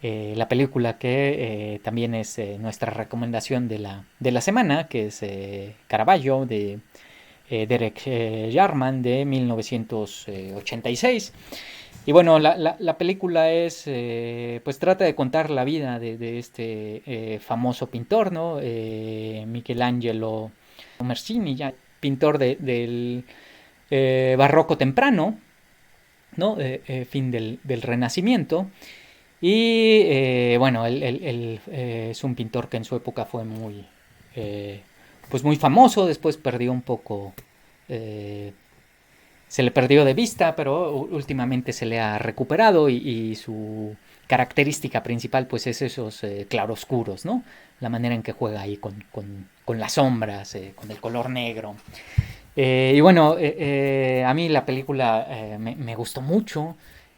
la película que también es nuestra recomendación de la semana, que es Caravaggio de Derek Jarman de 1986. Y bueno, la película es, pues trata de contar la vida de este famoso pintor, ¿no? Michelangelo Mercini, ya pintor del barroco temprano, ¿no? Fin del Renacimiento. Y bueno, él es un pintor que en su época fue muy, eh, pues muy famoso, después perdió un poco, eh, se le perdió de vista, pero últimamente se le ha recuperado y su característica principal pues es esos claroscuros, ¿no? La manera en que juega ahí con las sombras, con el color negro. Y bueno, a mí la película me gustó mucho.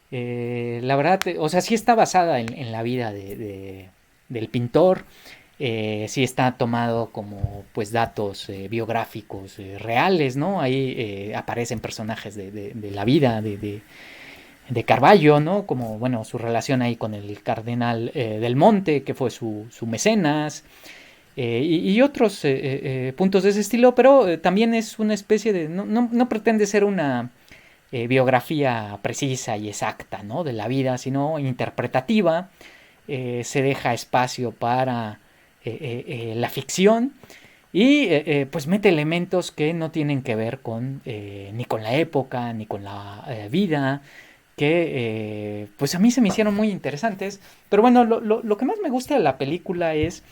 La verdad, o sea, sí está basada en la vida del pintor. Sí está tomado como pues datos biográficos reales, ¿no? Ahí aparecen personajes de la vida de Carballo, ¿no? Como, bueno, su relación ahí con el cardenal del Monte, que fue su mecenas, y otros puntos de ese estilo, pero también es una especie de... No pretende ser una biografía precisa y exacta, ¿no? De la vida, sino interpretativa. Se deja espacio para la ficción y pues mete elementos que no tienen que ver con ni con la época ni con la vida, que pues a mí se me hicieron muy interesantes. Pero bueno, lo que más me gusta de la película es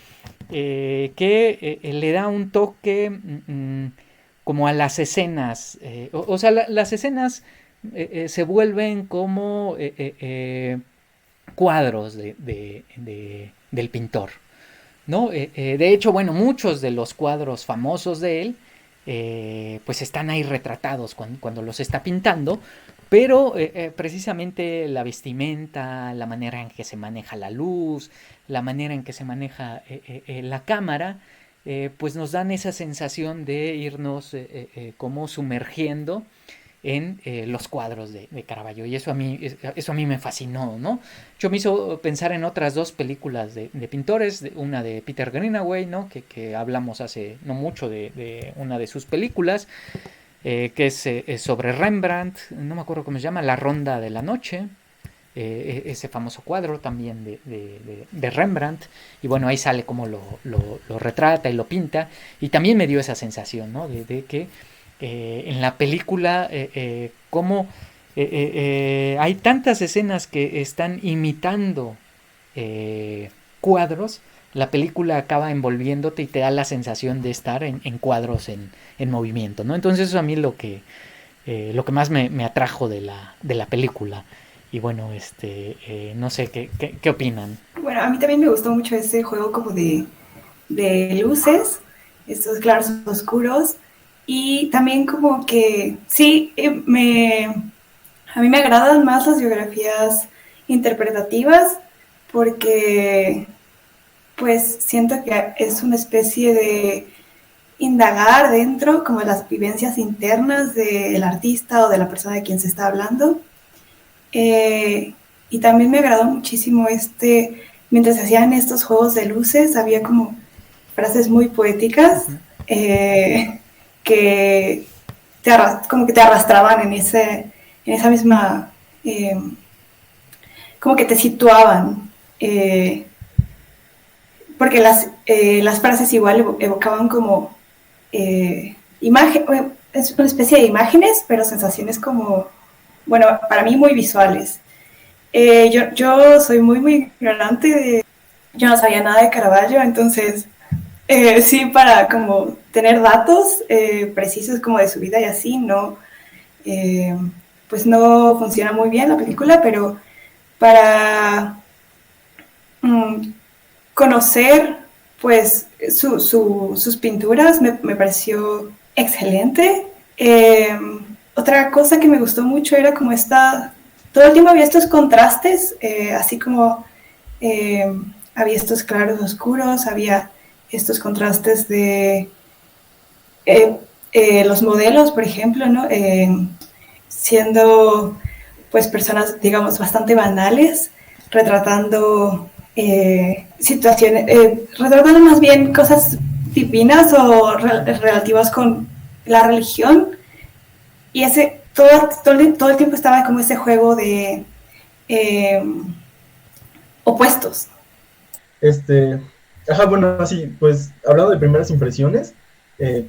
que le da un toque como a las escenas. O sea, las escenas se vuelven como cuadros del pintor, ¿no? De hecho, bueno, muchos de los cuadros famosos de él, pues están ahí retratados cuando los está pintando, pero precisamente la vestimenta, la manera en que se maneja la luz, la manera en que se maneja la cámara, pues nos dan esa sensación de irnos como sumergiendo en los cuadros de Caravaggio. Y eso a mí me fascinó, ¿no? Yo me hizo pensar en otras dos películas de pintores, una de Peter Greenaway, ¿no? Que hablamos hace no mucho de una de sus películas, que es sobre Rembrandt, no me acuerdo cómo se llama, La Ronda de la Noche, ese famoso cuadro también de Rembrandt, y bueno, ahí sale cómo lo retrata y lo pinta, y también me dio esa sensación, ¿no? De que en la película, cómo hay tantas escenas que están imitando cuadros, la película acaba envolviéndote y te da la sensación de estar en cuadros en movimiento, ¿no? Entonces eso a mí lo que más me atrajo de la película. Y bueno, no sé, ¿qué opinan? Bueno, a mí también me gustó mucho ese juego como de luces, estos claros oscuros, y también como que sí, a mí me agradan más las biografías interpretativas porque pues siento que es una especie de indagar dentro como las vivencias internas del artista o de la persona de quien se está hablando. Eh, y también me agradó muchísimo mientras se hacían estos juegos de luces, había como frases muy poéticas Ujú. que como que te arrastraban en esa misma, como que te situaban, porque las frases igual evocaban como imagen, es una especie de imágenes, pero sensaciones como, bueno, para mí muy visuales. Yo soy muy ignorante yo no sabía nada de Caravaggio, entonces sí, para como tener datos precisos como de su vida y así, no, eh, pues no funciona muy bien la película, pero para mm, conocer pues sus pinturas me pareció excelente. Otra cosa que me gustó mucho era como todo el tiempo había estos contrastes, así como eh, había estos claros oscuros, había estos contrastes de eh, los modelos, por ejemplo, ¿no? Siendo pues personas, digamos, bastante banales, retratando situaciones, retratando más bien cosas divinas o relativas con la religión. Y ese todo el tiempo estaba como ese juego de eh, opuestos. Este, ajá, bueno, sí, pues hablando de primeras impresiones,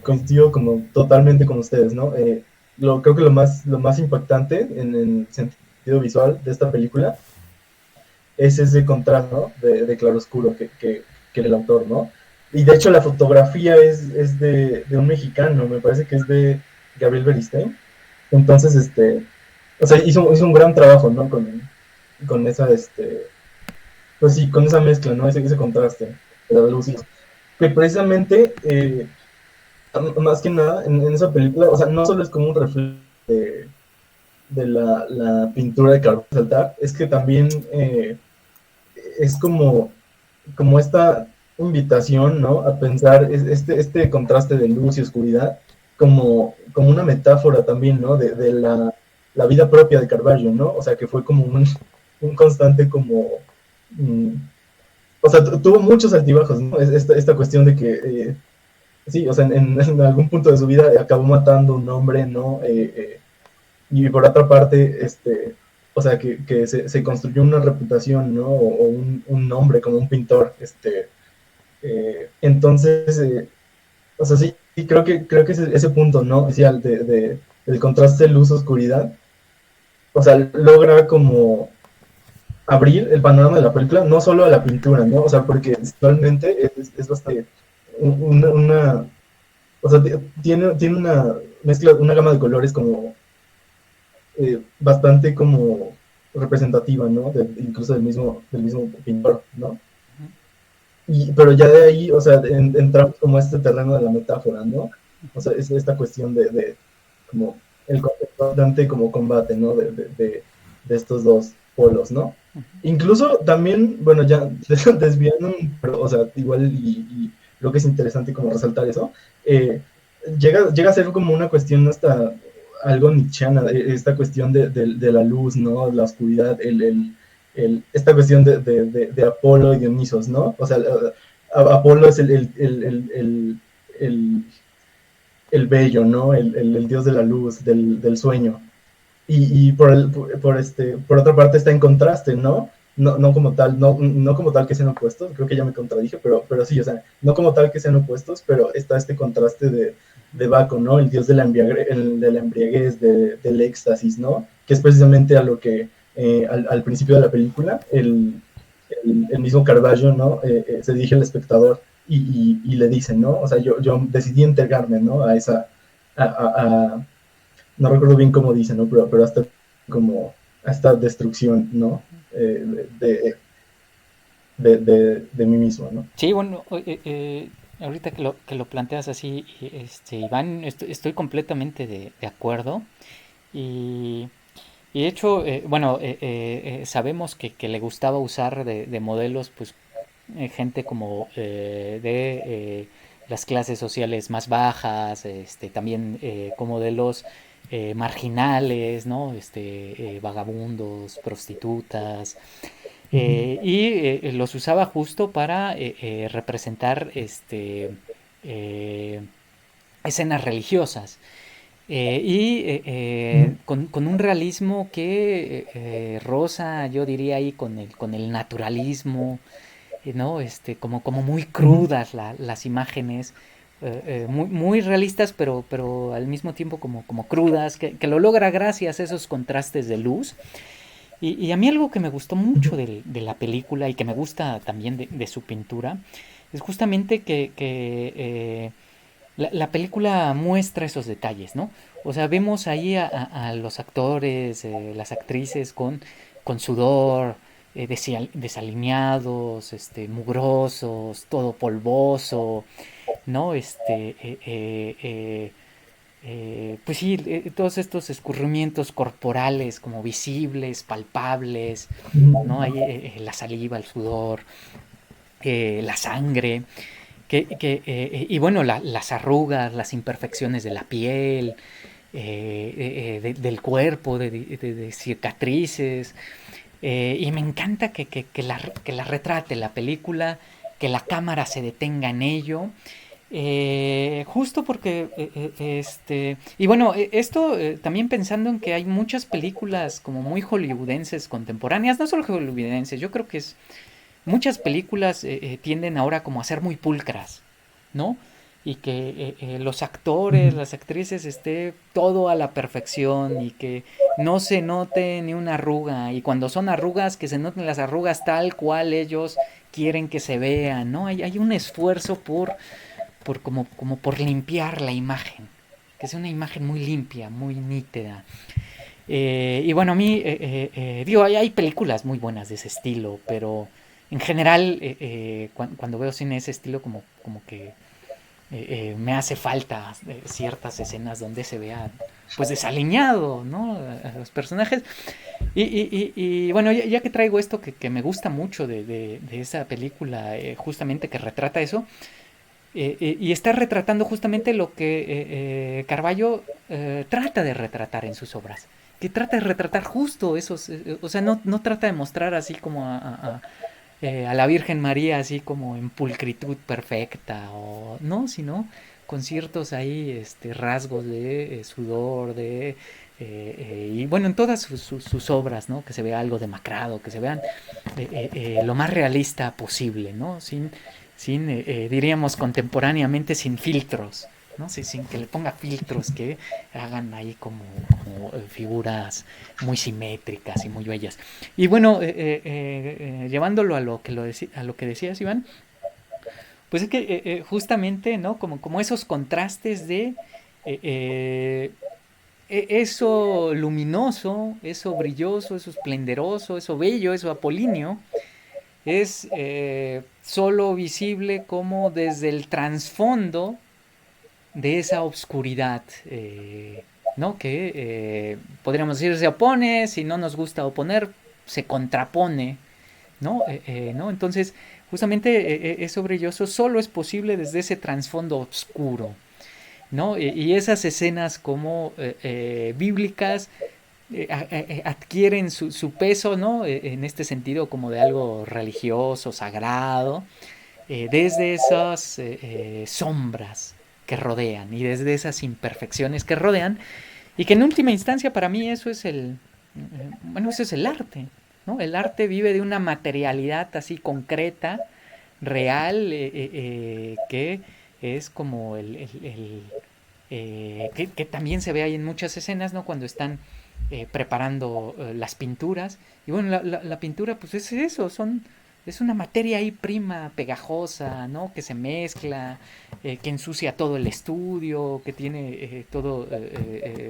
coincido como totalmente con ustedes, ¿no? Creo que lo más impactante en el sentido visual de esta película es ese contraste, ¿no? De claroscuro que el autor, ¿no? Y de hecho la fotografía es de un mexicano, me parece que es de Gabriel Beristain. Entonces, o sea, hizo un gran trabajo, ¿no? Con esa, pues sí, con esa mezcla, ¿no? Ese contraste de la luz. Que precisamente, más que nada, en esa película, o sea, no solo es como un reflejo de la pintura de Carbón Saltar, es que también es como esta invitación, ¿no? A pensar este contraste de luz y oscuridad como una metáfora también, ¿no? De la vida propia de Caravaggio, ¿no? O sea, que fue como un constante como... o sea, tuvo muchos altibajos, ¿no? Esta cuestión de que, sí, o sea, en algún punto de su vida acabó matando un hombre, ¿no? Y por otra parte, o sea, que se construyó una reputación, ¿no? O un nombre como un pintor, entonces, o sea, sí, creo que ese punto, ¿no? Especial del contraste luz-oscuridad, o sea, logra como abrir el panorama de la película, no solo a la pintura, ¿no? O sea, porque visualmente es bastante una o sea, tiene una mezcla, una gama de colores como bastante como representativa, ¿no? Incluso del mismo pintor, ¿no? Pero ya de ahí, o sea, entramos como a este terreno de la metáfora, ¿no? O sea, es esta cuestión de como el constante como combate, ¿no? De estos dos polos, ¿no? Incluso también, bueno, ya desviando, pero, o sea, igual y creo que es interesante como resaltar eso, llega a ser como una cuestión hasta algo nietzscheana, esta cuestión de la luz, ¿no? La oscuridad, esta cuestión de Apolo y Dionisos, ¿no? O sea, Apolo es el bello, ¿no? El dios de la luz, del sueño. Y por otra parte está en contraste, ¿no? No como tal, no como tal que sean opuestos, creo que ya me contradije, pero sí, o sea, no como tal que sean opuestos, pero está este contraste de Baco, ¿no? El dios de la embriaguez, del éxtasis, ¿no? Que es precisamente a lo que al principio de la película el mismo Caravaggio, ¿no? Se dirige al espectador y le dice, ¿no? O sea, yo decidí entregarme, ¿no? A no recuerdo bien cómo dice, ¿no? Pero hasta como esta destrucción, ¿no? De mí mismo, ¿no? Sí, bueno, ahorita que lo planteas así, Iván, estoy completamente de acuerdo. Y, y de hecho, bueno, sabemos que le gustaba usar de modelos, pues, gente como las clases sociales más bajas, también con modelos marginales, ¿no? Vagabundos, prostitutas, y los usaba justo para representar eh, escenas religiosas. Con un realismo que roza, yo diría ahí, con el naturalismo, ¿no? Como muy crudas las imágenes, muy realistas, pero al mismo tiempo como crudas, que lo logra gracias a esos contrastes de luz. Y a mí algo que me gustó mucho de la película y que me gusta también de su pintura es justamente que la película muestra esos detalles, ¿no? O sea, vemos ahí a los actores, las actrices con sudor, desalineados, mugrosos, todo polvoso, ¿no? Pues sí, todos estos escurrimientos corporales como visibles, palpables, ¿no? Ahí la saliva, el sudor, la sangre, y bueno, las arrugas, las imperfecciones de la piel, del cuerpo, de cicatrices, Y me encanta que la retrate la película, que la cámara se detenga en ello. Justo porque, y bueno, esto también pensando en que hay muchas películas como muy hollywoodenses contemporáneas, no solo hollywoodenses, yo creo que muchas películas tienden ahora como a ser muy pulcras, ¿no? Y que los actores, Ujú. las actrices esté todo a la perfección y que no se note ni una arruga, y cuando son arrugas que se noten las arrugas tal cual ellos quieren que se vean, ¿no? Hay un esfuerzo como por limpiar la imagen, que sea una imagen muy limpia, muy nítida. Y bueno, a mí, digo, hay películas muy buenas de ese estilo, pero en general, cuando veo cine de ese estilo, como que me hace falta ciertas escenas donde se vea pues desaliñado, ¿no? A los personajes. Y bueno, ya que traigo esto que me gusta mucho de esa película, justamente que retrata eso, y está retratando justamente lo que Carballo trata de retratar en sus obras. Que trata de retratar justo esos, o sea, no trata de mostrar así como a la Virgen María así como en pulcritud perfecta, o no, sino con ciertos ahí rasgos de sudor, y bueno, en todas sus obras, ¿no? Que se vea algo demacrado, que se vean lo más realista posible, ¿no? Sin diríamos contemporáneamente, sin filtros, ¿no? Sin que le ponga filtros que hagan ahí como figuras muy simétricas y muy bellas. Y bueno, llevándolo a lo que decías, Iván, pues es que justamente, ¿no? Como esos contrastes de eso luminoso, eso brilloso, eso esplendoroso, eso bello, eso apolíneo, es solo visible como desde el trasfondo de esa obscuridad, ¿no? Que podríamos decir se opone, si no nos gusta oponer, se contrapone, ¿no? ¿No? Entonces, justamente eso brilloso solo es posible desde ese trasfondo oscuro, ¿no? Y esas escenas como bíblicas adquieren su peso, ¿no? En este sentido como de algo religioso, sagrado, desde esas sombras que rodean y desde esas imperfecciones que rodean, y que en última instancia para mí eso es bueno, eso es el arte, ¿no? El arte vive de una materialidad así concreta, real, que es como que también se ve ahí en muchas escenas, ¿no? Cuando están preparando las pinturas. Y bueno, la pintura pues es eso, es una materia ahí prima, pegajosa, ¿no? Que se mezcla, que ensucia todo el estudio, que tiene todo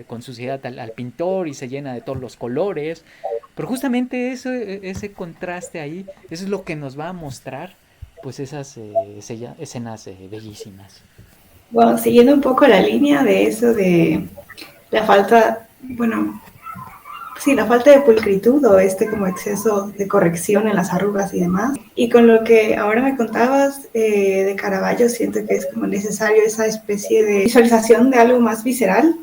con suciedad al pintor y se llena de todos los colores. Pero justamente eso, ese contraste ahí, eso es lo que nos va a mostrar pues esas escenas bellísimas. Bueno, siguiendo un poco la línea de eso de la falta, bueno, sí, la falta de pulcritud o como exceso de corrección en las arrugas y demás. Y con lo que ahora me contabas de Caravaggio, siento que es como necesario esa especie de visualización de algo más visceral.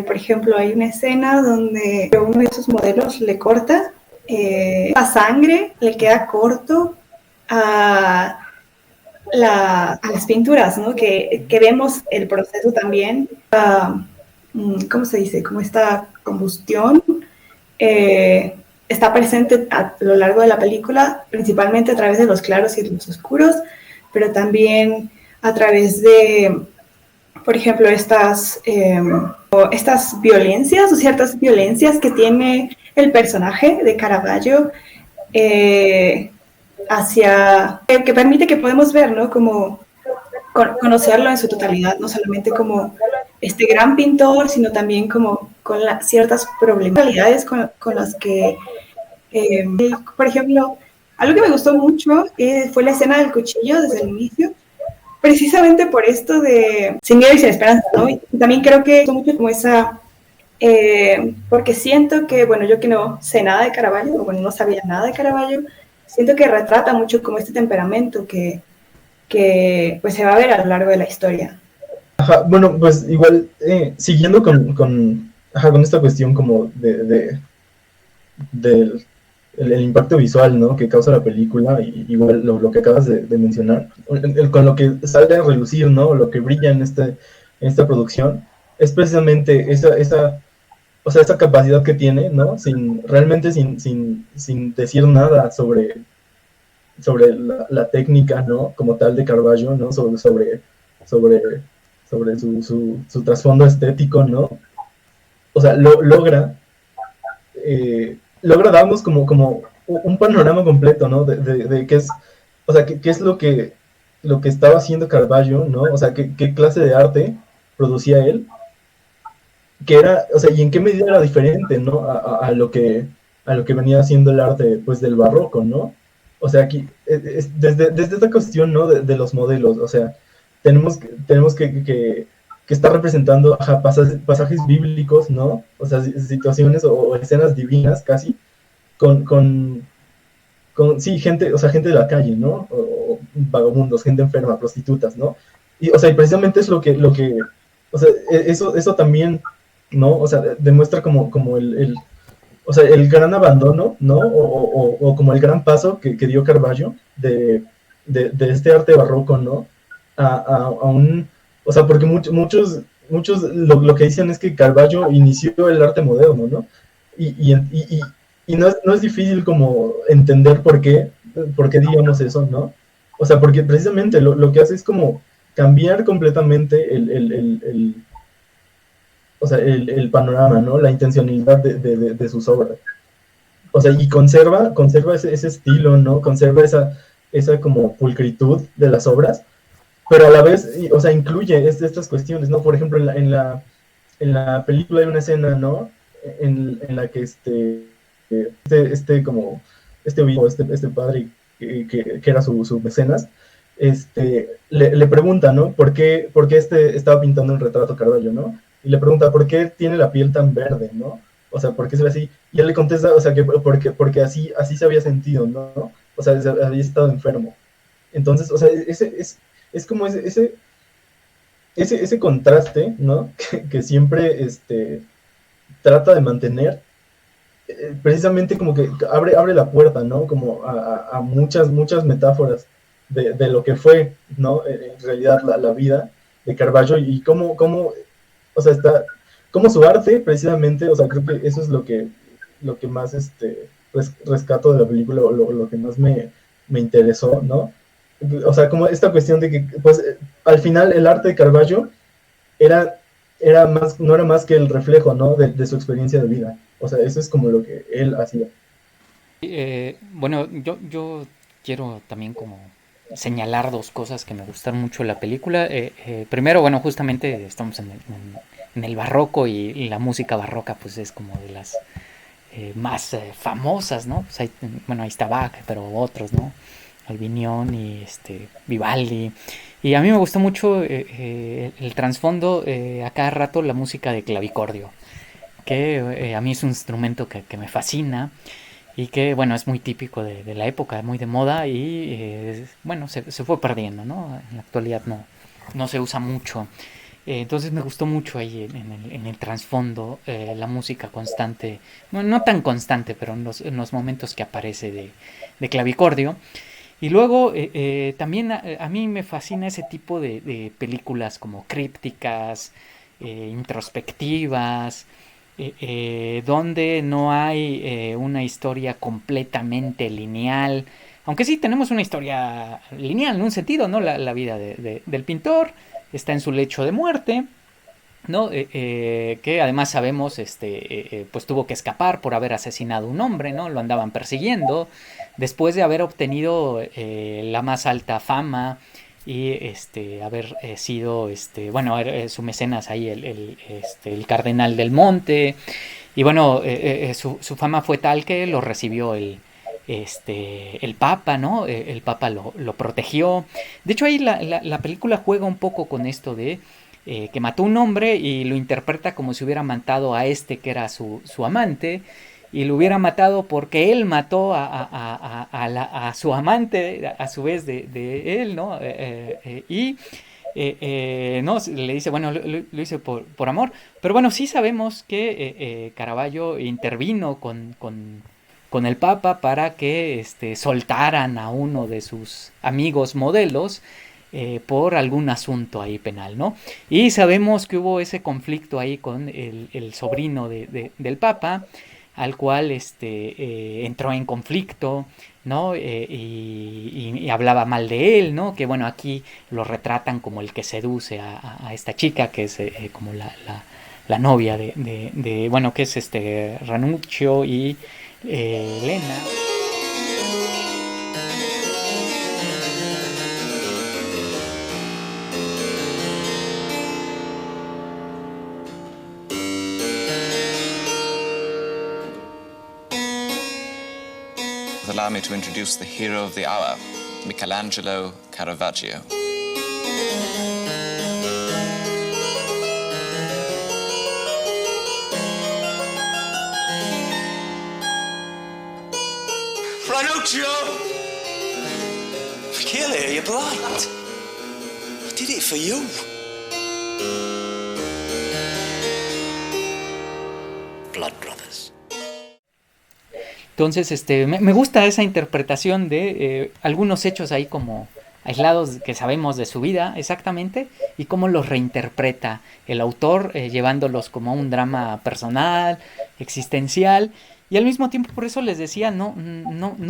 Por ejemplo, hay una escena donde uno de sus modelos le corta la sangre, le queda corto a a las pinturas, ¿no? Que vemos el proceso también, ¿cómo se dice? Como esta combustión está presente a lo largo de la película, principalmente a través de los claros y de los oscuros, pero también a través de, por ejemplo, estas violencias o ciertas violencias que tiene el personaje de Caravaggio, que permite que podemos ver, ¿no? Como conocerlo en su totalidad, no solamente como este gran pintor, sino también como con ciertas problemáticas con las que, por ejemplo, algo que me gustó mucho fue la escena del cuchillo desde el inicio, precisamente por esto de sin miedo y sin esperanza, ¿no? Y también creo que es mucho como esa, porque siento que, bueno, yo que no sé nada de Caravaggio, o bueno, no sabía nada de Caravaggio, siento que retrata mucho como este temperamento que pues se va a ver a lo largo de la historia. Ajá, bueno, pues igual, siguiendo con esta cuestión como del el impacto visual, ¿no? Que causa la película, y igual lo que acabas de mencionar, con lo que sale a relucir, ¿no? Lo que brilla en esta producción, es precisamente o sea, esa capacidad que tiene, ¿no? Realmente sin decir nada sobre la técnica, ¿no? Como tal de Caravaggio, ¿no? Sobre, sobre su trasfondo estético, ¿no? O sea, logra darnos como un panorama completo, ¿no? De qué es, o sea, qué es lo que estaba haciendo Caravaggio, ¿no? O sea, qué clase de arte producía él, que era, o sea, y en qué medida era diferente, ¿no? A lo que venía haciendo el arte, pues, del barroco, ¿no? O sea, aquí, desde esta cuestión, ¿no? De los modelos, o sea, tenemos que estar representando, ajá, pasajes bíblicos, ¿no? O sea, situaciones o escenas divinas casi, con, con, sí, gente, o sea, gente de la calle, ¿no? O vagabundos, gente enferma, prostitutas, ¿no? Y, o sea, y precisamente es o sea, eso también, ¿no? O sea, demuestra como o sea, el gran abandono, ¿no? O como el gran paso que dio Caravaggio de este arte barroco, ¿no? A un, o sea, porque muchos lo que dicen es que Caravaggio inició el arte moderno, ¿no? Y no es difícil como entender por qué digamos eso, ¿no? O sea, porque precisamente lo que hace es como cambiar completamente o sea, panorama, ¿no? La intencionalidad de sus obras. O sea, y conserva ese estilo, ¿no? Conserva esa como pulcritud de las obras, pero a la vez, o sea, incluye estas cuestiones, ¿no? Por ejemplo, en la película hay una escena, ¿no? En la que como, obispo, este padre que era su mecenas, le pregunta, ¿no? ¿Por qué estaba pintando un retrato Caravaggio, ¿no? Y le pregunta, ¿por qué tiene la piel tan verde, ¿no? O sea, ¿por qué se ve así? Y él le contesta, o sea, que porque así se había sentido, ¿no? O sea, había estado enfermo. Entonces, o sea, es como ese contraste, ¿no? Que siempre trata de mantener, precisamente como que abre la puerta, ¿no? Como a muchas metáforas de lo que fue, ¿no? En realidad la vida de Caravaggio y o sea, como su arte, precisamente, o sea, creo que eso es lo que más rescato de la película, o lo que más me interesó, ¿no? O sea, como esta cuestión de que, pues, al final el arte de Caravaggio era, no era más que el reflejo, ¿no? De su experiencia de vida. O sea, eso es como lo que él hacía. Bueno, yo quiero también como señalar dos cosas que me gustaron mucho de la película. Primero, bueno, justamente estamos en el barroco y la música barroca pues es como de las más famosas, ¿no? Pues bueno, ahí está Bach, pero otros, ¿no? Albinión y Vivaldi. Y a mí me gustó mucho el trasfondo, a cada rato la música de clavicordio, que a mí es un instrumento que me fascina y que, bueno, es muy típico de la época, muy de moda y, bueno, se fue perdiendo, ¿no? En la actualidad no se usa mucho. Entonces me gustó mucho ahí en el trasfondo, la música constante, bueno, no tan constante, pero en los momentos que aparece de clavicordio. Y luego también a mí me fascina ese tipo de películas como crípticas, introspectivas, donde no hay una historia completamente lineal. Aunque sí tenemos una historia lineal en un sentido, ¿no? La vida del pintor está en su lecho de muerte, ¿no? Que además sabemos, pues tuvo que escapar por haber asesinado a un hombre, ¿no? Lo andaban persiguiendo después de haber obtenido la más alta fama y haber sido, bueno, su mecenas ahí, el cardenal del monte. Y bueno, su fama fue tal que lo recibió el Papa, ¿no? El Papa lo protegió. De hecho, ahí la película juega un poco con esto de que mató un hombre y lo interpreta como si hubiera matado a que era su amante, y lo hubiera matado porque él mató a su amante, a su vez de él, ¿no? No, le dice, bueno, lo hice por amor. Pero bueno, sí sabemos que Caravaggio intervino con el Papa para que soltaran a uno de sus amigos modelos por algún asunto ahí penal, ¿no? Y sabemos que hubo ese conflicto ahí con el sobrino del Papa, al cual entró en conflicto, ¿no? Y hablaba mal de él, ¿no? Que bueno, aquí lo retratan como el que seduce a esta chica, que es como la novia bueno, que es Ranuccio y Elena. Allow me to introduce the hero of the hour, Michelangelo Caravaggio. Ranuccio! Achille, you're blind. I did it for you. Blood Brothers. Entonces, me gusta esa interpretación de algunos hechos ahí como aislados que sabemos de su vida exactamente y cómo los reinterpreta el autor, llevándolos como a un drama personal, existencial, y al mismo tiempo, por eso les decía, no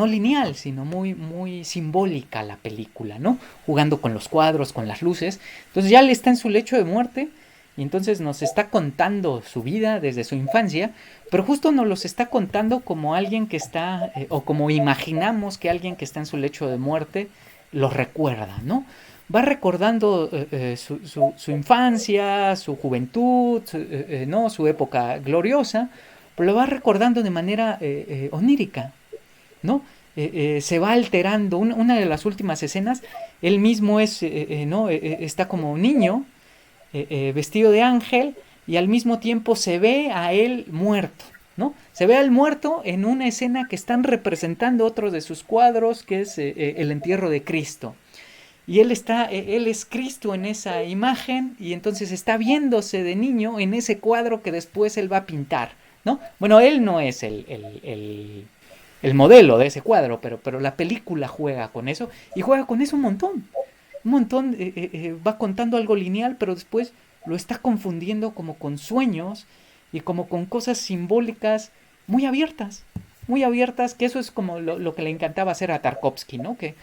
lineal, sino muy, muy simbólica la película, ¿no? Jugando con los cuadros, con las luces. Entonces ya él está en su lecho de muerte y entonces nos está contando su vida desde su infancia, pero justo nos los está contando como alguien que está, o como imaginamos que alguien que está en su lecho de muerte lo recuerda, ¿no? Va recordando su infancia, su juventud, ¿no? Su época gloriosa, pero lo va recordando de manera onírica, ¿no? Se va alterando. Una de las últimas escenas, él mismo ¿no? Está como un niño, vestido de ángel, y al mismo tiempo se ve a él muerto, ¿no? Se ve al muerto en una escena que están representando otros de sus cuadros, que es el entierro de Cristo. Y él es Cristo en esa imagen, y entonces está viéndose de niño en ese cuadro que después él va a pintar, ¿no? Bueno, él no es el modelo de ese cuadro, pero la película juega con eso, y juega con eso un montón, va contando algo lineal, pero después lo está confundiendo como con sueños y como con cosas simbólicas muy abiertas, que eso es como lo que le encantaba hacer a Tarkovsky, ¿no? Que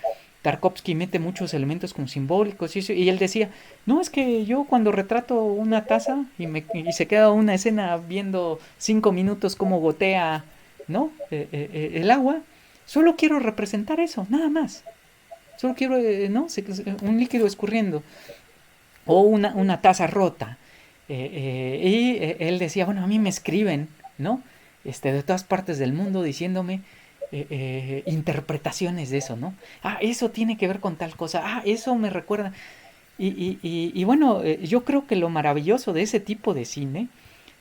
Tarkovsky mete muchos elementos como simbólicos y él decía, no, es que yo cuando retrato una taza y se queda una escena viendo 5 minutos cómo gotea, ¿no? El agua, solo quiero representar eso, nada más. Solo quiero, ¿no? Un líquido escurriendo. O una taza rota. Y él decía, bueno, a mí me escriben, ¿no? De todas partes del mundo diciéndome interpretaciones de eso, ¿no? Ah, eso tiene que ver con tal cosa. Ah, eso me recuerda. Y bueno, yo creo que lo maravilloso de ese tipo de cine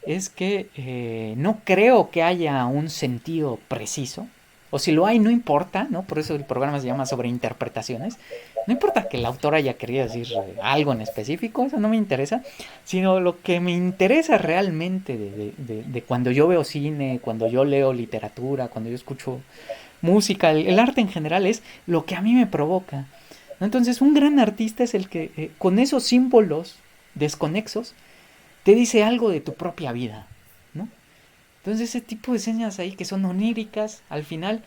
es que no creo que haya un sentido preciso. O si lo hay, no importa, ¿no? Por eso el programa se llama sobre interpretaciones. No importa que el autor haya querido decir algo en específico, eso no me interesa. Sino lo que me interesa realmente de cuando yo veo cine, cuando yo leo literatura, cuando yo escucho música, el arte en general es lo que a mí me provoca, ¿no? Entonces un gran artista es el que con esos símbolos desconexos te dice algo de tu propia vida, ¿no? Entonces ese tipo de escenas ahí que son oníricas, al final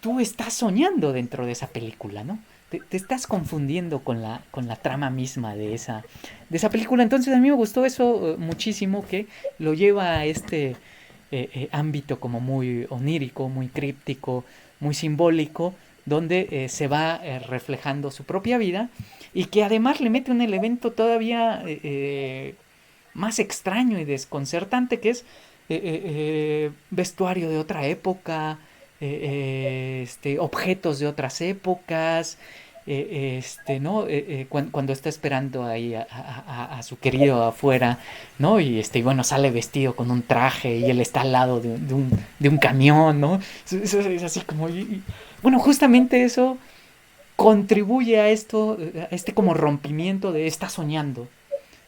tú estás soñando dentro de esa película, ¿no? Te estás confundiendo con la trama misma de esa película. Entonces a mí me gustó eso muchísimo, que lo lleva a este ámbito como muy onírico, muy críptico, muy simbólico, donde se va reflejando su propia vida y que además le mete un elemento todavía más extraño y desconcertante, que es vestuario de otra época, objetos de otras épocas, ¿no? Cuando está esperando ahí a su querido afuera, ¿no? Y bueno, sale vestido con un traje y él está al lado de un camión, ¿no? Es así como... bueno, justamente eso contribuye a esto, a como rompimiento de está soñando,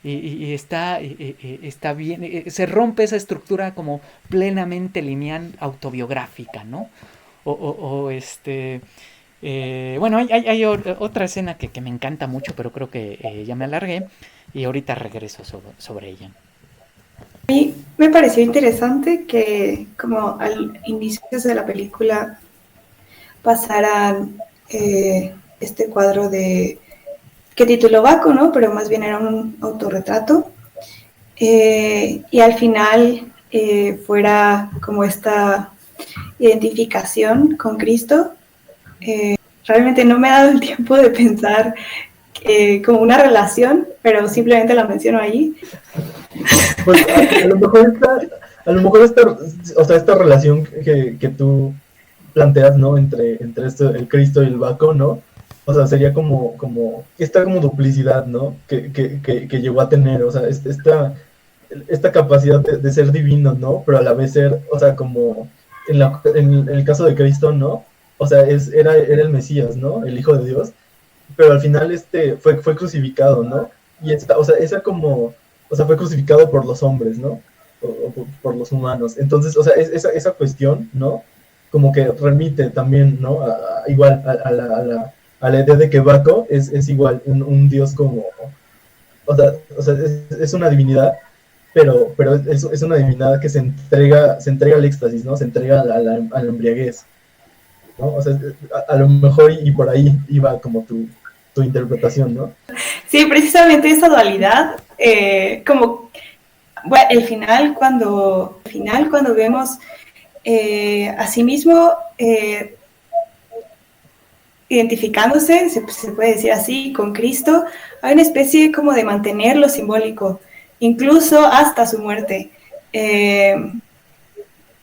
y está bien, se rompe esa estructura como plenamente lineal autobiográfica, ¿no? Bueno, hay otra escena que me encanta mucho, pero creo que ya me alargué y ahorita regreso sobre ella. Me pareció interesante que como al inicio de la película pasaran este cuadro de que tituló Baco, ¿no? Pero más bien era un autorretrato. Y al final fuera como esta identificación con Cristo. Realmente no me ha dado el tiempo de pensar como una relación, pero simplemente la menciono ahí. Pues a lo mejor esta relación que tú planteas, ¿no? Entre el Cristo y el Baco, ¿no? O sea, sería como esta como duplicidad, ¿no? Que llegó a tener, o sea, esta capacidad de ser divino, ¿no? Pero a la vez ser, o sea, como en el caso de Cristo, ¿no? O sea, era el Mesías, ¿no? El Hijo de Dios, pero al final fue crucificado, ¿no? Y o sea, fue crucificado por los hombres, ¿no? O por los humanos. Entonces, o sea, esa cuestión, ¿no? Como que remite también, ¿no? Igual a la idea de que Baco es igual un dios como, o sea es una divinidad, pero es una divinidad que se entrega al éxtasis, ¿no? Se entrega a la embriaguez, ¿no? O sea, a lo mejor y por ahí iba como tu interpretación, ¿no? Sí, precisamente esa dualidad, como bueno, el final cuando vemos a sí mismo identificándose, se puede decir así, con Cristo, hay una especie como de mantenerlo simbólico, incluso hasta su muerte.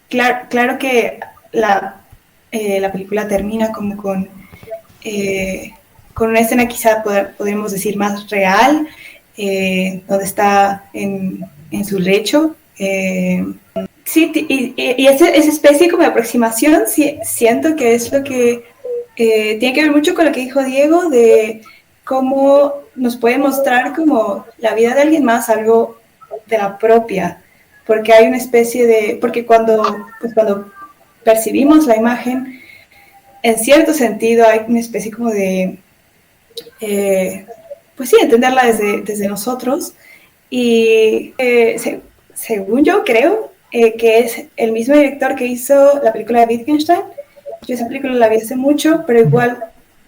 Claro que la película termina como con una escena quizá podríamos decir más real, donde está en su lecho. Sí, y esa especie como de aproximación siento que es lo que tiene que ver mucho con lo que dijo Diego, de cómo nos puede mostrar como la vida de alguien más algo de la propia, porque hay una especie de, porque cuando percibimos la imagen, en cierto sentido hay una especie como de, pues sí, entenderla desde nosotros, y según yo creo que es el mismo director que hizo la película de Wittgenstein. Yo esa película la vi hace mucho, pero igual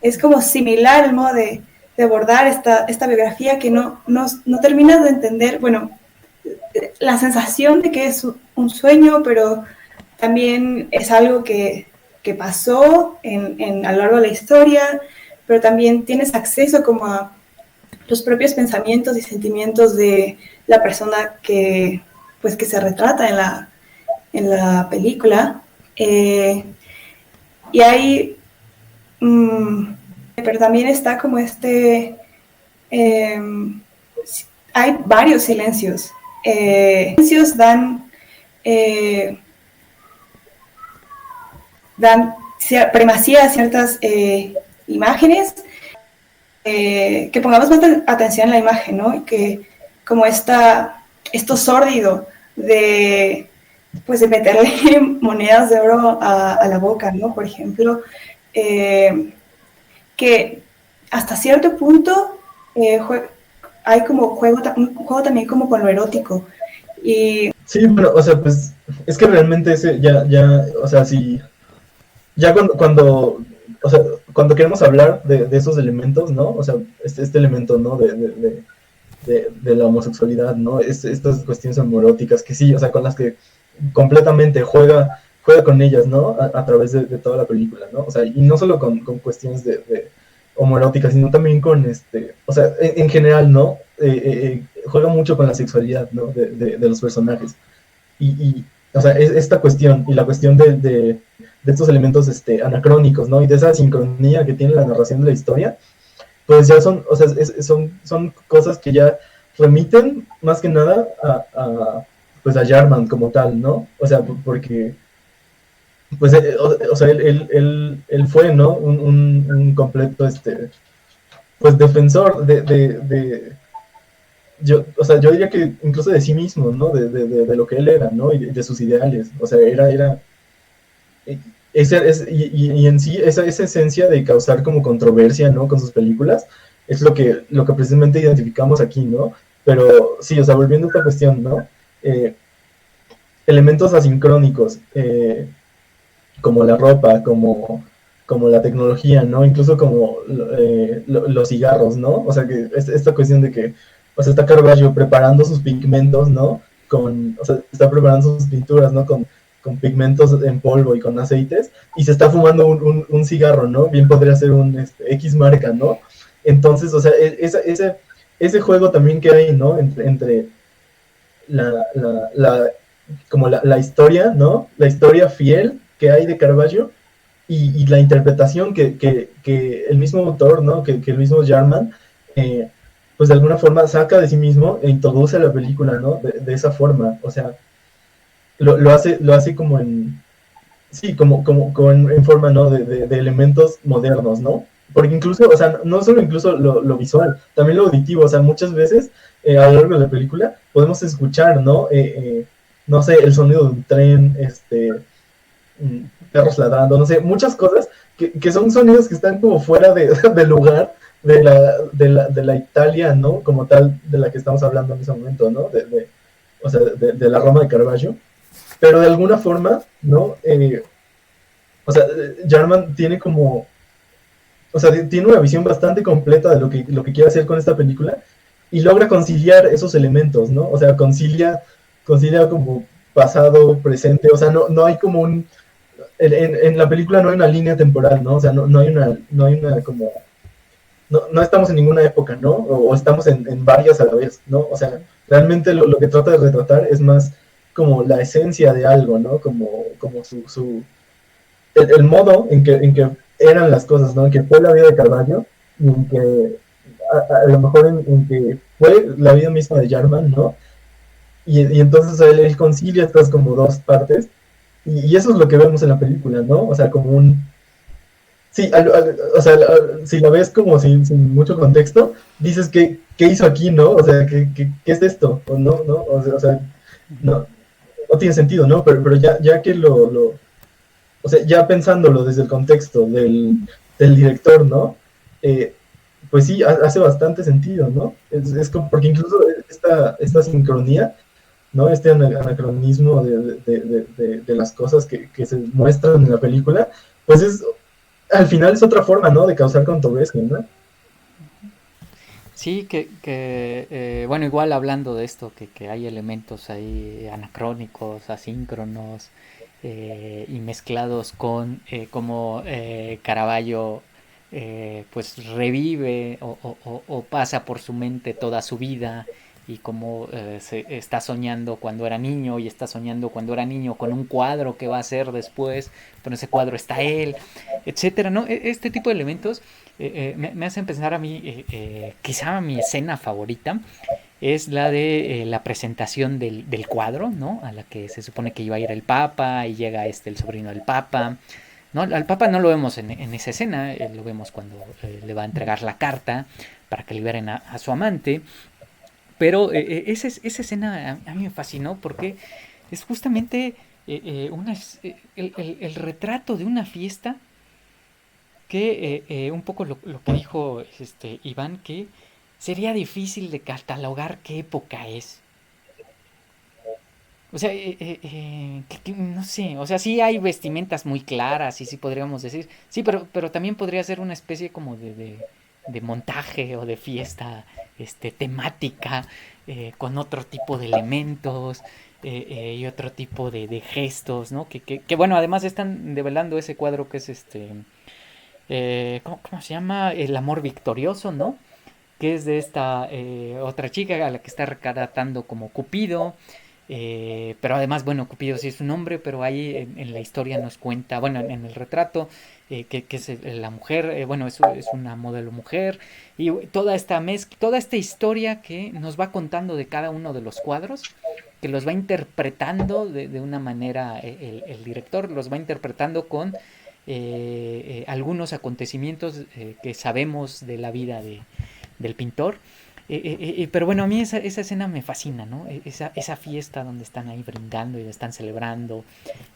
es como similar el modo de abordar esta biografía, que no terminas de entender, bueno, la sensación de que es un sueño, pero también es algo que pasó a lo largo de la historia, pero también tienes acceso como a los propios pensamientos y sentimientos de la persona que se retrata en la película. Y hay, pero también está como hay varios silencios. Silencios dan primacía a ciertas imágenes, que pongamos más atención en la imagen, ¿no? Y que como esto sórdido de meterle monedas de oro a la boca, ¿no? Por ejemplo, que hasta cierto punto hay como un juego también como con lo erótico. Y sí, bueno, o sea, pues es que realmente ese o sea, si ya o sea, cuando queremos hablar de esos elementos, ¿no? O sea, este elemento, ¿no? De la homosexualidad, ¿no? Estas cuestiones homoeróticas que sí, o sea, con las que completamente juega con ellas, ¿no? A través de toda la película, ¿no? O sea, y no solo con cuestiones de homoeróticas, sino también con o sea, en general, ¿no? Juega mucho con la sexualidad, ¿no? De los personajes. Y o sea, esta cuestión, y la cuestión de estos elementos anacrónicos, ¿no? Y de esa sincronía que tiene la narración de la historia, pues ya son, o sea, son cosas que ya remiten más que nada pues a Jarman como tal, ¿no? O sea, porque pues o sea, él fue, ¿no? Un completo pues defensor o sea, yo diría que incluso de sí mismo, ¿no? De lo que él era, ¿no? Y de sus ideales. O sea, y en sí, esa esencia de causar como controversia, ¿no? Con sus películas, es lo que precisamente identificamos aquí, ¿no? Pero sí, o sea, volviendo a esta cuestión, ¿no? Eh, elementos asincrónicos, como la ropa, como la tecnología, ¿no? Incluso como los cigarros, ¿no? O sea, que esta cuestión de que, o sea, está Caravaggio preparando sus pigmentos, ¿no? O sea, está preparando sus pinturas, ¿no? Con pigmentos en polvo y con aceites, y se está fumando un cigarro, ¿no? Bien podría ser un X marca, ¿no? Entonces, o sea, ese juego también que hay, ¿no? Entre la, la, la como la historia, ¿no? La historia fiel que hay de Caravaggio y la interpretación que el mismo autor, ¿no? Que el mismo Jarman, pues de alguna forma saca de sí mismo e introduce la película, ¿no? De esa forma, o sea, lo hace como en, sí, como en forma, ¿no? De elementos modernos, ¿no? Porque incluso, o sea, no solo incluso lo visual, también lo auditivo, o sea, muchas veces a lo largo de la película podemos escuchar, ¿no? No sé, el sonido de un tren, perros ladrando, no sé, muchas cosas que son sonidos que están como fuera de lugar de la Italia, ¿no? Como tal, de la que estamos hablando en ese momento, ¿no? O sea, de la Roma de Caravaggio, pero de alguna forma, ¿no? O sea, Jarman tiene como, o sea, tiene una visión bastante completa de lo que quiere hacer con esta película y logra conciliar esos elementos, ¿no? O sea, concilia como pasado, presente, o sea, no hay como en la película no hay una línea temporal, ¿no? O sea, no hay una como, no estamos en ninguna época, ¿no? O estamos en varias a la vez, ¿no? O sea, realmente lo que trata de retratar es más como la esencia de algo, ¿no? Como el modo en que eran las cosas, ¿no? En que fue la vida de Carvalho y en que a lo mejor en que fue la vida misma de Jarman, ¿no? Y entonces él concilia estas como dos partes y eso es lo que vemos en la película, ¿no? O sea, como un... Sí, o sea, si la ves como sin mucho contexto, dices ¿qué hizo aquí, no? O sea, ¿qué es esto? O no, no, o sea, no, no tiene sentido, ¿no? Pero ya que o sea, ya pensándolo desde el contexto del director, ¿no? Eh, pues sí, hace bastante sentido, ¿no? Es como, porque incluso esta sincronía, ¿no? Este anacronismo de las cosas que se muestran en la película, pues al final es otra forma, ¿no? De causar controversia, ¿no? Sí, bueno, igual hablando de esto, que hay elementos ahí anacrónicos, asíncronos, y mezclados con cómo Caravaggio pues revive o pasa por su mente toda su vida y cómo se está soñando cuando era niño y está soñando cuando era niño con un cuadro que va a hacer después, pero en ese cuadro está él, etcétera, ¿no? Este tipo de elementos me hacen pensar a mí, quizá mi escena favorita es la de la presentación del cuadro, ¿no? A la que se supone que iba a ir el Papa y llega el sobrino del Papa. ¿No? Al Papa no lo vemos en esa escena, lo vemos cuando le va a entregar la carta para que liberen a su amante. Pero esa escena a mí me fascinó porque es justamente el retrato de una fiesta que un poco lo que dijo Iván, que sería difícil de catalogar qué época es. O sea, no sé, o sea, sí hay vestimentas muy claras y sí podríamos decir, sí, pero también podría ser una especie como de montaje o de fiesta temática con otro tipo de elementos y otro tipo de gestos, ¿no? Que, bueno, además están develando ese cuadro que es ¿cómo se llama? El amor victorioso, ¿no? Que es de esta otra chica a la que está retratando como Cupido. Pero además, bueno, Cupido sí es su nombre, pero ahí en la historia nos cuenta, bueno, en el retrato, que es la mujer, bueno, es una modelo mujer, y toda esta historia que nos va contando de cada uno de los cuadros, que los va interpretando de una manera, el director los va interpretando con algunos acontecimientos que sabemos de la vida del pintor Pero bueno, a mí esa escena me fascina, ¿no? Esa fiesta donde están ahí brindando y están celebrando,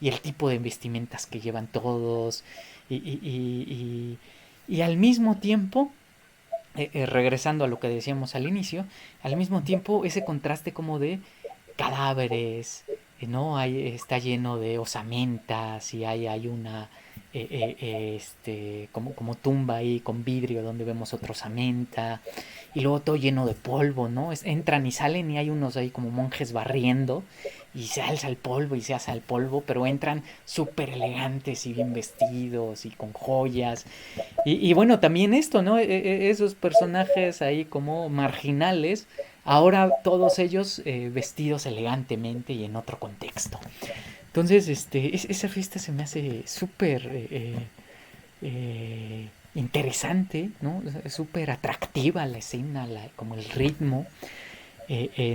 y el tipo de vestimentas que llevan todos, y, y, y, y al mismo tiempo, regresando a lo que decíamos al inicio, al mismo tiempo ese contraste como de cadáveres, ¿no? Está lleno de osamentas y hay una como tumba ahí con vidrio donde vemos otra osamenta, y luego todo lleno de polvo, ¿no? Entran y salen y hay unos ahí como monjes barriendo y se alza el polvo y se alza el polvo, pero entran súper elegantes y bien vestidos y con joyas. Y bueno, también esto, ¿no? Esos personajes ahí como marginales, ahora todos ellos vestidos elegantemente y en otro contexto. Entonces, esa fiesta se me hace súper interesante, ¿no? Súper atractiva la escena, como el ritmo,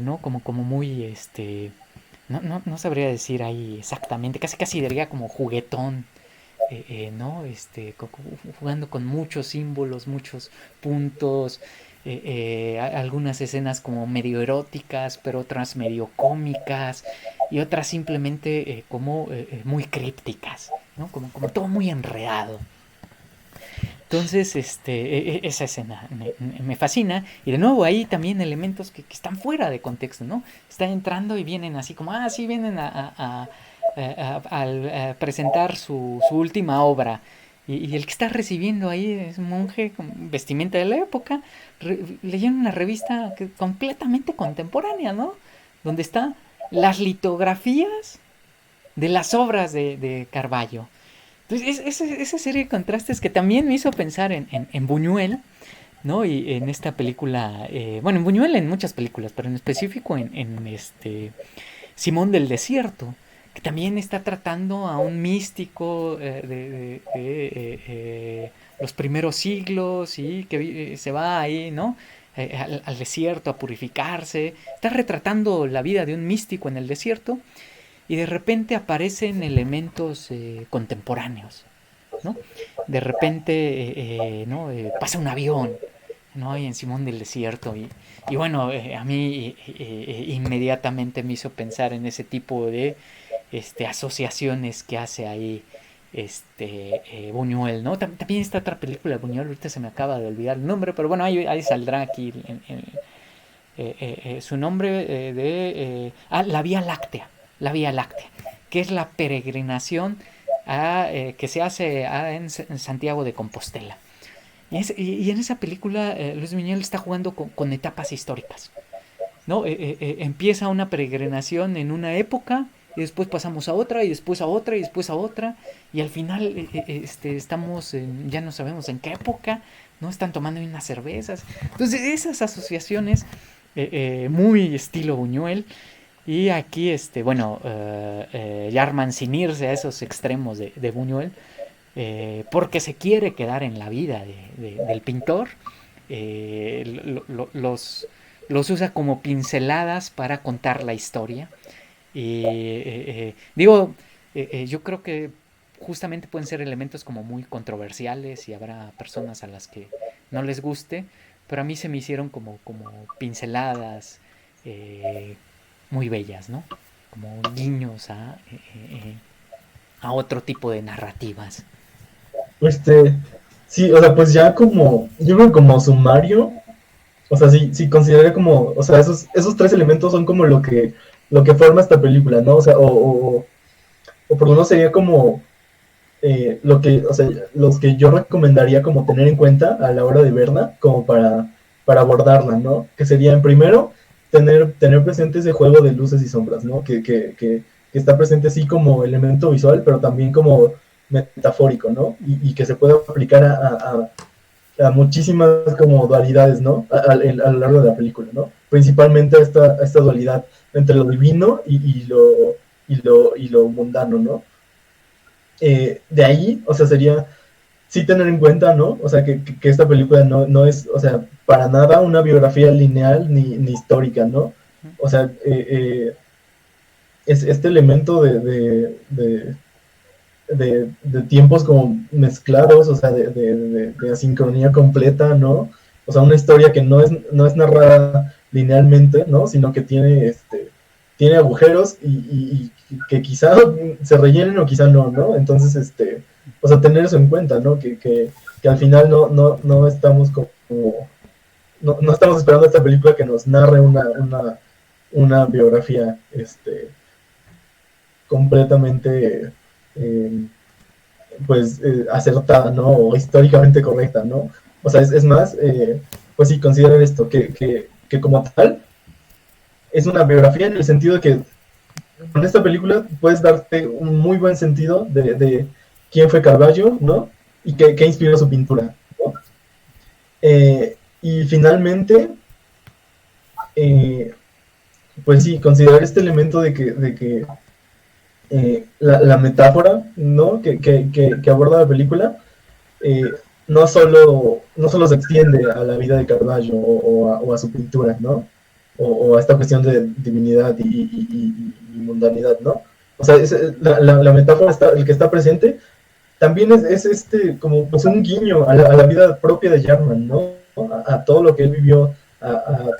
¿no? Como muy, no sabría decir ahí exactamente, casi diría como juguetón, ¿no? Jugando con muchos símbolos, muchos puntos, algunas escenas como medio eróticas, pero otras medio cómicas, y otras simplemente como muy crípticas, ¿no? Como todo muy enredado. Entonces, esa escena me fascina. Y de nuevo, hay también elementos que están fuera de contexto, ¿no? Están entrando y vienen así como, sí, vienen a presentar su última obra. Y el que está recibiendo ahí es un monje con vestimenta de la época, leyendo una revista completamente contemporánea, ¿no? Donde están las litografías de las obras de Carballo. Entonces, esa serie de contrastes que también me hizo pensar en Buñuel, ¿no? Y en esta película, bueno, en Buñuel en muchas películas, pero en específico en Simón del Desierto, que también está tratando a un místico de los primeros siglos, y que se va ahí, ¿no? Al desierto a purificarse. Está retratando la vida de un místico en el desierto, y de repente aparecen elementos contemporáneos, ¿no? De repente, ¿no? Pasa un avión, ¿no? Y en Simón del Desierto, y bueno, a mí inmediatamente me hizo pensar en ese tipo de asociaciones que hace ahí Buñuel, ¿no? También está otra película de Buñuel, ahorita se me acaba de olvidar el nombre, pero bueno, ahí saldrá aquí su nombre, La Vía Láctea. La Vía Láctea, que es la peregrinación que se hace en Santiago de Compostela. Y en esa película Luis Buñuel está jugando con etapas históricas, ¿no? Empieza una peregrinación en una época, y después pasamos a otra, y después a otra, y después a otra, y al final estamos ya no sabemos en qué época, ¿no? Están tomando unas cervezas. Entonces esas asociaciones muy estilo Buñuel. Y aquí, bueno, Jarman, sin irse a esos extremos de Buñuel, porque se quiere quedar en la vida del pintor, los usa como pinceladas para contar la historia. Y yo creo que justamente pueden ser elementos como muy controversiales, y habrá personas a las que no les guste, pero a mí se me hicieron como pinceladas muy bellas, ¿no? Como guiños a otro tipo de narrativas. Sí, o sea, pues ya como, yo creo que como sumario, o sea, sí consideraría como, o sea, esos tres elementos son como lo que forma esta película, ¿no? O sea, o por lo menos sería como o sea, los que yo recomendaría como tener en cuenta a la hora de verla, como para abordarla, ¿no? Que serían primero tener presente ese juego de luces y sombras, ¿no? Que está presente así como elemento visual, pero también como metafórico, ¿no? Y que se puede aplicar a muchísimas como dualidades, ¿no? A lo largo de la película, ¿no? Principalmente esta dualidad entre lo divino y lo mundano, ¿no? De ahí, o sea, sería sí tener en cuenta, ¿no? O sea, que esta película no es, o sea, para nada una biografía lineal ni histórica, ¿no? O sea, es este elemento de tiempos como mezclados, o sea, de asincronía completa, ¿no? O sea, una historia que no es narrada linealmente, ¿no? Sino que tiene agujeros y que quizá se rellenen o quizá no, ¿no? Entonces, o sea, tener eso en cuenta, ¿no? Que al final no estamos como... No estamos esperando esta película que nos narre una biografía completamente acertada, ¿no? O históricamente correcta, ¿no? O sea, es más, pues sí, considerar esto, que como tal, es una biografía en el sentido de que con esta película puedes darte un muy buen sentido de quién fue Caravaggio, ¿no? Y qué inspiró su pintura, ¿no? Y finalmente, pues sí, considerar este elemento de que la metáfora, ¿no? que aborda la película, no solo se extiende a la vida de Caravaggio o a su pintura, ¿no? O a esta cuestión de divinidad y mundanidad, ¿no? O sea, la metáfora, el que está presente, también es como pues un guiño a la vida propia de Jarman, ¿no? A todo lo que él vivió, a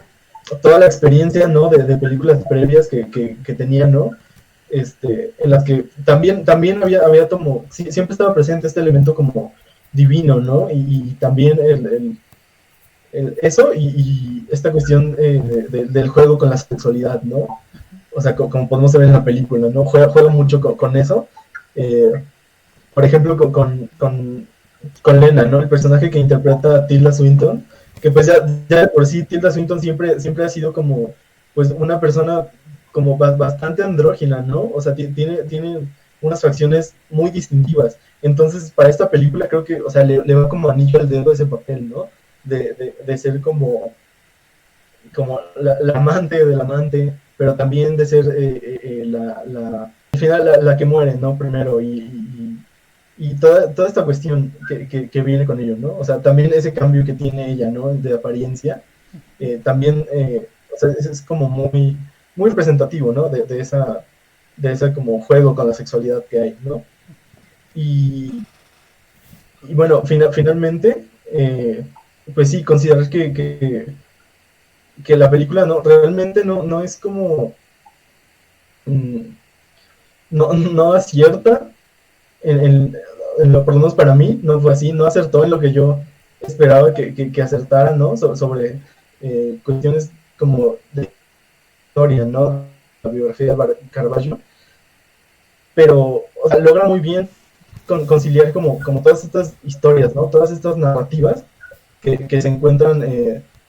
toda la experiencia, ¿no? De películas previas que tenía, ¿no? En las que también había como, siempre estaba presente este elemento como divino, ¿no? Y también eso y esta cuestión del juego con la sexualidad, ¿no? O sea, como podemos ver en la película, ¿no? Juega mucho con eso. Por ejemplo, con Lena, ¿no? El personaje que interpreta a Tilda Swinton, que pues ya de por sí Tilda Swinton siempre ha sido como pues una persona como bastante andrógina, ¿no? O sea, tiene unas facciones muy distintivas. Entonces, para esta película creo que, o sea, le va como anillo al dedo ese papel, ¿no? De ser como la amante del amante, pero también de ser al final la que muere, ¿no? Primero, y toda esta cuestión que viene con ello, ¿no? O sea, también ese cambio que tiene ella, ¿no? De apariencia, también, o sea, es como muy, muy representativo, ¿no? De ese como juego con la sexualidad que hay, ¿no? Y bueno, finalmente, pues sí, considerar que la película realmente no es como... no acierta por lo menos para mí, no fue así, no acertó en lo que yo esperaba que acertara, ¿no? Sobre cuestiones como de historia, ¿no? La biografía de Caravaggio, pero o sea, logra muy bien conciliar como todas estas historias, ¿no? Todas estas narrativas que se encuentran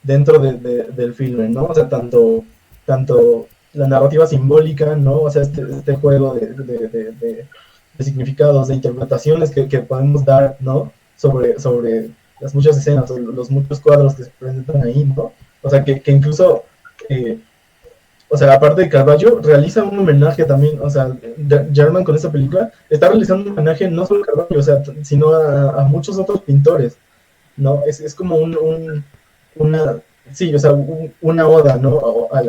dentro del filme, ¿no? O sea, tanto la narrativa simbólica, ¿no? O sea, este juego de significados, de interpretaciones que podemos dar, ¿no? Sobre las muchas escenas, los muchos cuadros que se presentan ahí, ¿no? O sea, que incluso, o sea, aparte de Caravaggio, realiza un homenaje también, o sea, Jarman con esta película está realizando un homenaje no solo a Caravaggio, o sea, sino a muchos otros pintores, ¿no? Es como sí, o sea, una oda, ¿no? A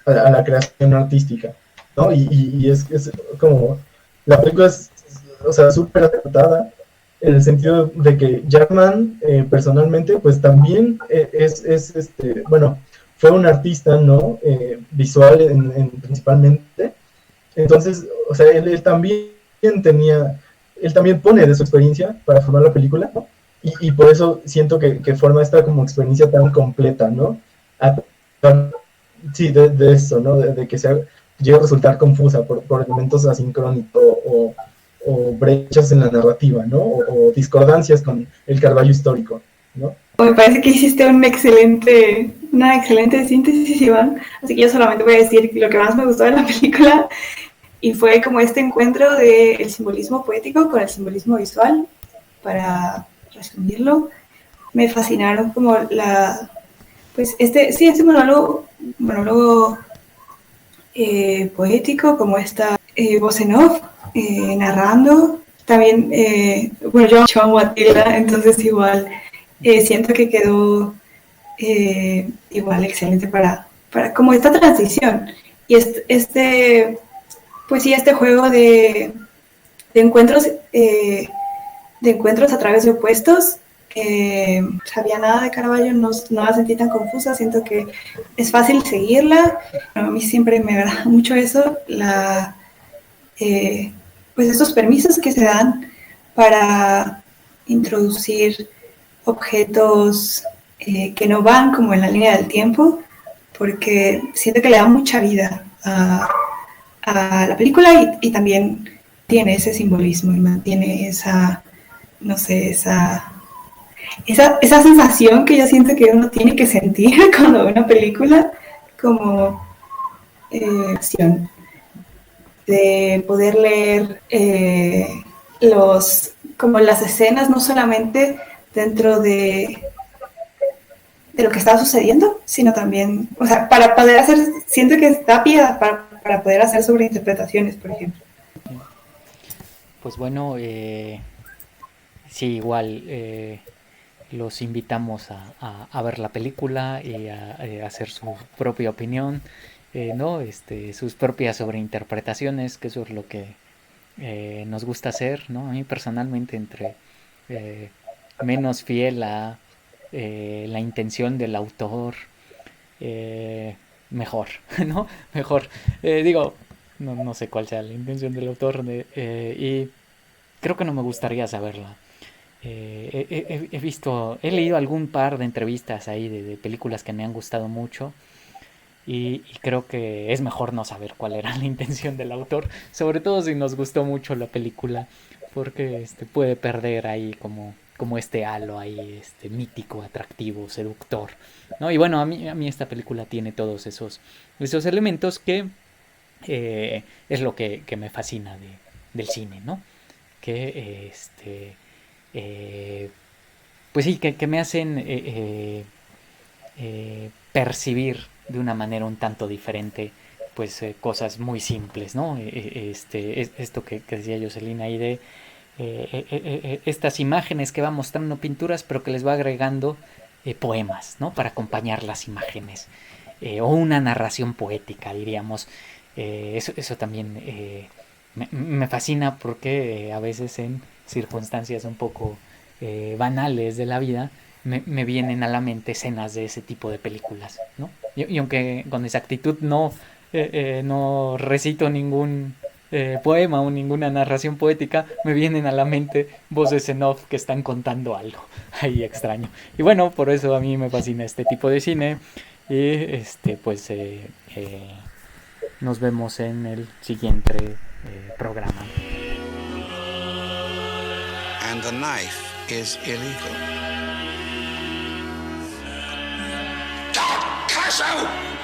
la creación artística, ¿no? Y es como, la película es, o sea, súper acertada, en el sentido de que Jackman, personalmente, pues también bueno, fue un artista, ¿no? Visual principalmente. Entonces, o sea, él también pone de su experiencia para formar la película, ¿no? Y por eso siento que forma esta como experiencia tan completa, ¿no? Sí, de eso, ¿no? De que llegue a resultar confusa por elementos asincrónicos o brechas en la narrativa, ¿no? O discordancias con el Caravaggio histórico, ¿no? Me parece que hiciste una excelente síntesis, Iván. Así que yo solamente voy a decir lo que más me gustó de la película y fue como este encuentro del simbolismo poético con el simbolismo visual. Para resumirlo, me fascinaron como este monólogo poético, como esta voz en off, narrando. También, yo amo a Tilda, entonces igual siento que quedó igual excelente para como esta transición. Y este juego de encuentros a través de opuestos, sabía nada de Caravaggio, no la sentí tan confusa, siento que es fácil seguirla. A mí siempre me agrada mucho eso, pues estos permisos que se dan para introducir objetos que no van como en la línea del tiempo, porque siento que le da mucha vida a la película y también tiene ese simbolismo y mantiene esa, no sé, esa sensación que yo siento que uno tiene que sentir cuando ve una película, como de poder leer como las escenas, no solamente dentro de lo que estaba sucediendo, sino también, o sea, para poder hacer, siento que está pie para poder hacer sobreinterpretaciones, por ejemplo. Pues bueno, sí, igual los invitamos a ver la película y a hacer su propia opinión, ¿no? Sus propias sobreinterpretaciones, que eso es lo que nos gusta hacer, ¿no? A mí personalmente, entre menos fiel a la intención del autor, mejor, ¿no? Mejor. Digo, no sé cuál sea la intención del autor y creo que no me gustaría saberla. He leído algún par de entrevistas ahí de películas que me han gustado mucho y creo que es mejor no saber cuál era la intención del autor, sobre todo si nos gustó mucho la película, porque puede perder ahí como este halo ahí, mítico, atractivo, seductor, ¿no? Y bueno, a mí esta película tiene todos esos elementos que es lo que me fascina del cine, ¿no? Que pues sí, que me hacen percibir de una manera un tanto diferente pues cosas muy simples, ¿no? Esto que decía Jocelyn ahí de estas imágenes que va mostrando pinturas, pero que les va agregando poemas, ¿no? Para acompañar las imágenes, o una narración poética, diríamos. Eso también me fascina porque a veces en circunstancias un poco banales de la vida me vienen a la mente escenas de ese tipo de películas, ¿no? Y aunque con exactitud no recito ningún poema o ninguna narración poética, me vienen a la mente voces en off que están contando algo ahí extraño. Y bueno, por eso a mí me fascina este tipo de cine. Y pues nos vemos en el siguiente programa. And the knife is illegal. Casso!